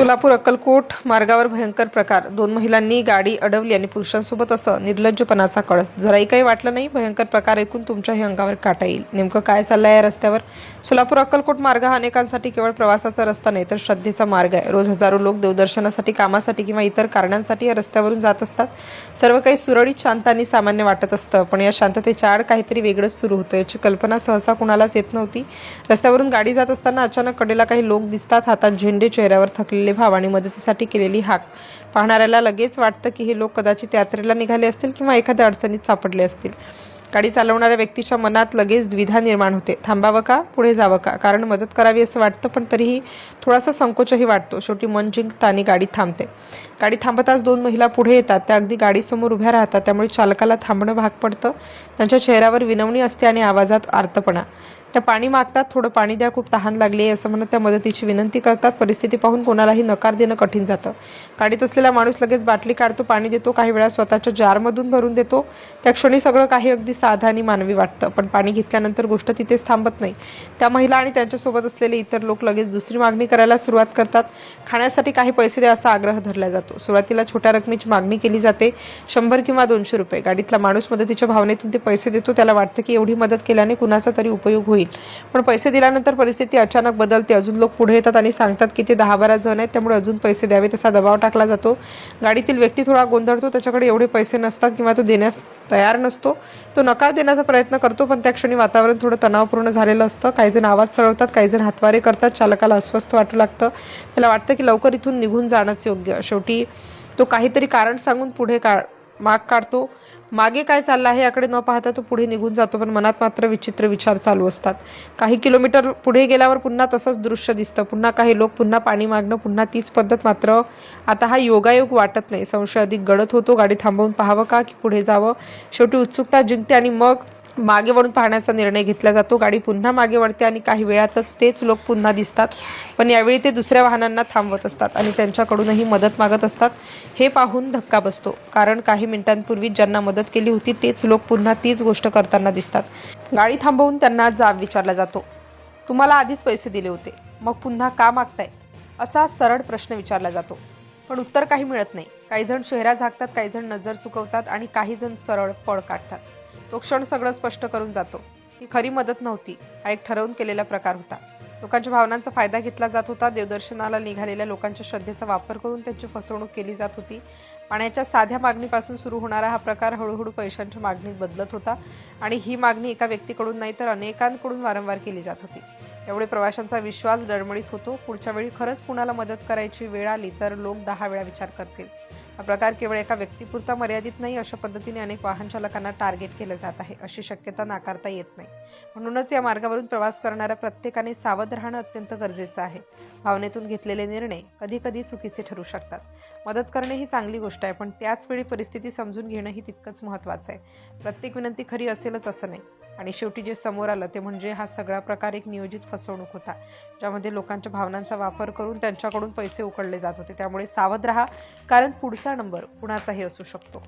सोलापूर अक्कलकोट मार्गावर भयंकर प्रकार। 2 महिलांनी गाडी अडवली आणि पुरुषांसोबत असं निर्लज्जपणाचा कळस। जराही काही वाटलं नाही। भयंकर प्रकार ऐकून तुमच्याही अंगावर काटा येईल। नेमकं काय चाललंय या रस्त्यावर? सोलापूर अक्कलकोट मार्ग हा अनेकांसाठी केवळ प्रवासाचा रस्ता नाही तर श्रद्धेचा मार्ग आहे। रोज हजारो लोक देवदर्शनासाठी, कामासाठी किंवा इतर कारणांसाठी या रस्त्यावरून जात असतात। सर्व काही सुरळीत, शांत आणि सामान्य वाटत असतं, पण या शांततेच्या आड काहीतरी वेगळंच सुरू होतं याची कल्पना सहसा कुणालाच येत नव्हती। रस्त्यावरून गाडी जात असताना अचानक कडेला काही लोक दिसतात, हातात झेंडे, चेहऱ्यावर थकलेले भाव आणि मदतीसाठी केलेली हाक। पाहणाऱ्याला लगेच वाटतं की हे लोक कदाचित यात्रेला निघाले असतील किंवा एखाद्या अडचणीत सापडले असतील। गाडी चालवणाऱ्या व्यक्तीच्या मनात लगेच द्विधा निर्माण होते, थांबावं का, पुढे जावं का? कारण मदत करावी असं वाटतं, पण तरीही थोडासा संकोचही वाटतो। शेवटी मन जिंकताना गाडी थांबते। गाडी थांबताच 2 महिला पुढे येतात। त्या अगदी गाडीसमोर उभ्या राहतात, त्यामुळे चालकाला थांबणं भाग पडतं। त्यांच्या चेहऱ्यावर विनवणी असते आणि आवाजात आर्तपणा। त्या पाणी मागतात, थोडं पाणी द्या, खूप तहान लागली आहे असं म्हणत त्या मदतीची विनंती करतात। परिस्थिती पाहून कोणालाही नकार देणं कठीण जातं। गाडीत असलेला माणूस लगेच बाटली काढतो, पाणी देतो, काही वेळा स्वतःच्या जारमधून भरून देतो। त्या क्षणी सगळं काही अगदी साधं आणि मानवी वाटतं, पण पाणी घेतल्यानंतर गोष्ट तिथेच थांबत नाही। त्या महिला आणि त्यांच्यासोबत असलेले इतर लोक लगेच दुसरी मागणी करायला सुरुवात करतात। खाण्यासाठी काही पैसे द्या असा आग्रह धरला जातो। सुरुवातीला छोट्या रकमेची मागणी केली जाते, 100 किंवा 200 रुपये। गाडीतला माणूस मदतीच्या भावनेतून ते पैसे देतो। त्याला वाटतं की एवढी मदत केल्याने कुणाचा तरी उपयोग होईल। पण पैसे दिल्यानंतर परिस्थिती अचानक बदलते। अजून लोक पुढे येतात आणि सांगतात की ते 10-12 जण आहेत, त्यामुळे अजून पैसे द्यावे असा दबाव टाकला जातो। गाडीतील व्यक्ती थोडा गोंधळतो, त्याच्याकडे एवढे पैसे नसतात किंवा तो देण्यास तयार नसतो। तो नकार देण्याचा प्रयत्न करतो, पण त्या क्षणी वातावरण थोडं तणावपूर्ण झालेलं असतं। काही जण आवाज चढवतात, काही जण हातवारे करतात। चालकाला अस्वस्थ वाटू लागतं, त्याला वाटतं की लवकर इथून निघून जाणंच योग्य। शेवटी तो काहीतरी कारण सांगून पुढे माग काढतो। मागे काय चाललं आहे याकडे न पाहता तो पुढे निघून जातो, पण मनात मात्र विचित्र विचार चालू असतात। काही किलोमीटर पुढे गेल्यावर पुन्हा तसंच दृश्य दिसतं। पुन्हा काही लोक, पुन्हा पाणी मागणं, पुन्हा तीच पद्धत। मात्र आता हा योगायोग वाटत नाही। संशय अधिक गडद होतो। गाडी थांबवून पाहावं का की पुढे जावं? शेवटी उत्सुकता जिंकते आणि मग मागे वळून पाहण्याचा निर्णय घेतला जातो। गाडी पुन्हा मागे वळते आणि काही वेळातच तेच लोक पुन्हा दिसतात, पण यावेळी ते दुसऱ्या वाहनांना थांबवत असतात आणि त्यांच्याकडूनही मदत मागत असतात। हे पाहून धक्का बसतो, कारण काही मिनिटांपूर्वी ज्यांना मदत केली होती तेच लोक पुन्हा तीच गोष्ट करताना दिसतात। गाडी थांबवून त्यांना जाब विचारला जातो, तुम्हाला आधीच पैसे दिले होते, मग पुन्हा का मागताय? असा सरळ प्रश्न विचारला जातो, पण उत्तर काही मिळत नाही। काही जण चेहरा झाकतात, काही जण नजर चुकवतात आणि काही जण सरळ पळ काढतात। तो क्षण सगळं स्पष्ट करून जातो। ही खरी मदत नव्हती, हा एक ठरवून केलेला प्रकार होता। लोकांच्या भावनांचा फायदा घेतला जात होता। देवदर्शनाला निघालेल्या लोकांच्या श्रद्धेचा वापर करून त्यांची फसवणूक केली जात होती। पाण्याच्या साध्या मागणीपासून सुरू होणारा हा प्रकार हळूहळू पैशांच्या मागणीत बदलत होता आणि ही मागणी एका व्यक्तीकडून नाही तर अनेकांकडून वारंवार केली जात होती। त्यामुळे प्रवाशांचा विश्वास डळमळीत होतो। पुढच्या वेळी खरंच कुणाला मदत करायची वेळ आली तर लोक 10 वेळा विचार करतील। हा प्रकार केवळ एका व्यक्तीपुरता मर्यादित नाही, अशा पद्धतीने अनेक वाहन चालकांना टार्गेट केलं जात आहे अशी शक्यता नाकारता येत नाही। म्हणूनच या मार्गावरून प्रवास करणाऱ्या प्रत्येकाने सावध राहणं अत्यंत गरजेचं आहे। भावनेतून घेतलेले निर्णय कधी कधी चुकीचे ठरू शकतात। मदत करणे ही चांगली गोष्ट आहे, पण त्याच वेळी परिस्थिती समजून घेणं ही तितकंच महत्त्वाचं आहे। प्रत्येक विनंती खरी असेलच असं नाही। आणि शेवटी जे समोर आलं ते म्हणजे हा सगळा प्रकार एक नियोजित फसवणूक होता, ज्यामध्ये लोकांच्या भावनांचा वापर करून त्यांच्याकडून पैसे उकळले जात होते। त्यामुळे सावध राहा, कारण पुढचा नंबर कुणाचाही असू शकतो।